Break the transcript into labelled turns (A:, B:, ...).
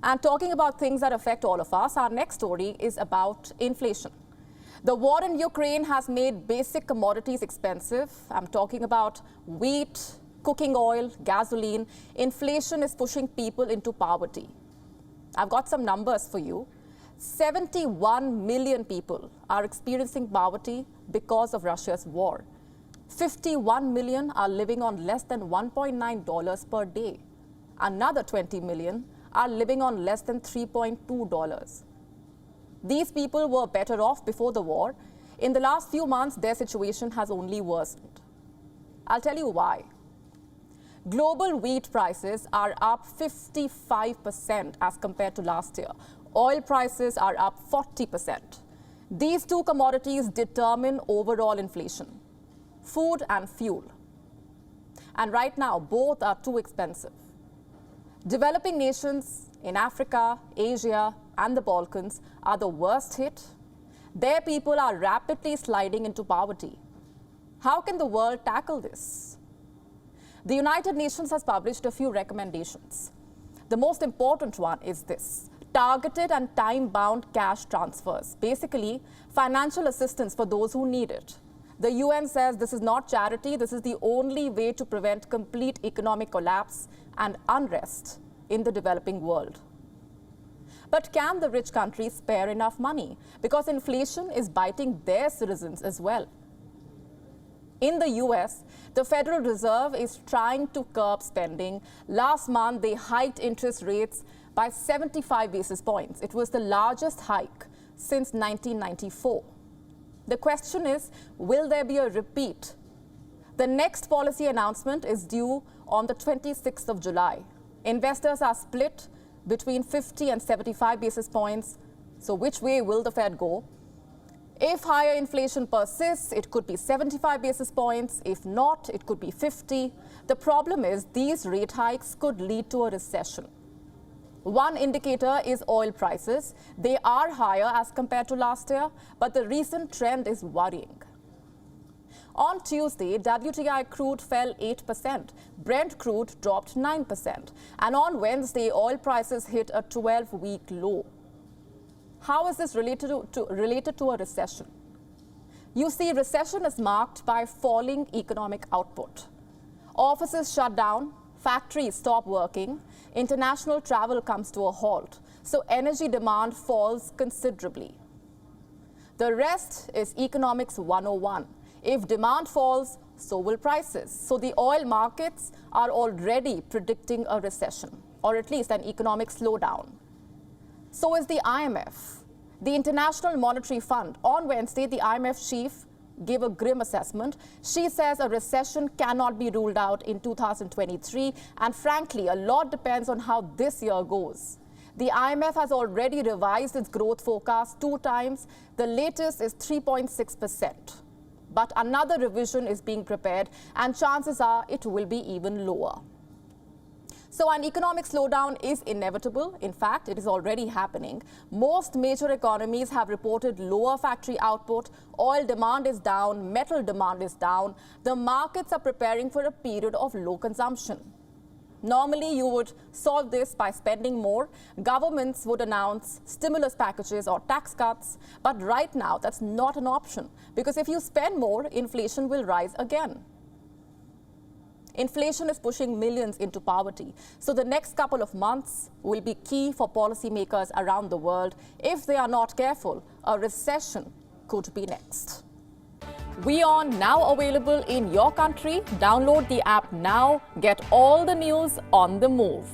A: And talking about things that affect all of us, our next story is about inflation. The war in Ukraine has made basic commodities expensive. I'm talking about wheat, cooking oil, gasoline. Inflation is pushing people into poverty. I've got some numbers for you. 71 million people are experiencing poverty because of Russia's war. 51 million are living on less than $1.9 per day. Another 20 million are living on less than $3.2. These people were better off before the war. In the last few months, their situation has only worsened. I'll tell you why. Global wheat prices are up 55% as compared to last year. Oil prices are up 40%. These two commodities determine overall inflation, food and fuel. And right now, both are too expensive. Developing nations in Africa, Asia, and the Balkans are the worst hit. Their people are rapidly sliding into poverty. How can the world tackle this? The United Nations has published a few recommendations. The most important one is this: targeted and time-bound cash transfers, basically financial assistance for those who need it. The UN says this is not charity, this is the only way to prevent complete economic collapse and unrest in the developing world. But can the rich countries spare enough money? Because inflation is biting their citizens as well. In the US, the Federal Reserve is trying to curb spending. Last month, they hiked interest rates by 75 basis points. It was the largest hike since 1994. The question is, will there be a repeat? The next policy announcement is due on the 26th of July. Investors are split between 50 and 75 basis points. So which way will the Fed go? If higher inflation persists, it could be 75 basis points. If not, it could be 50. The problem is these rate hikes could lead to a recession. One indicator is oil prices. They are higher as compared to last year, but the recent trend is worrying. On Tuesday, WTI crude fell 8%, Brent crude dropped 9%, and on Wednesday, oil prices hit a 12-week low. How is this related to a recession? You see, recession is marked by falling economic output. Offices shut down, factories stop working, international travel comes to a halt, so energy demand falls considerably. The rest is economics 101. If demand falls, so will prices. So the oil markets are already predicting a recession, or at least an economic slowdown. So is the IMF. The International Monetary Fund. On Wednesday, the IMF chief gave a grim assessment. She says a recession cannot be ruled out in 2023. And frankly, a lot depends on how this year goes. The IMF has already revised its growth forecast 2 times. The latest is 3.6%. But another revision is being prepared, and chances are it will be even lower. So an economic slowdown is inevitable. In fact, it is already happening. Most major economies have reported lower factory output. Oil demand is down, metal demand is down. The markets are preparing for a period of low consumption. Normally, you would solve this by spending more. Governments would announce stimulus packages or tax cuts. But right now, that's not an option, because if you spend more, inflation will rise again. Inflation is pushing millions into poverty. So the next couple of months will be key for policymakers around the world. If they are not careful, a recession could be next. WION now available in your country. Download the app now. Get all the news on the move.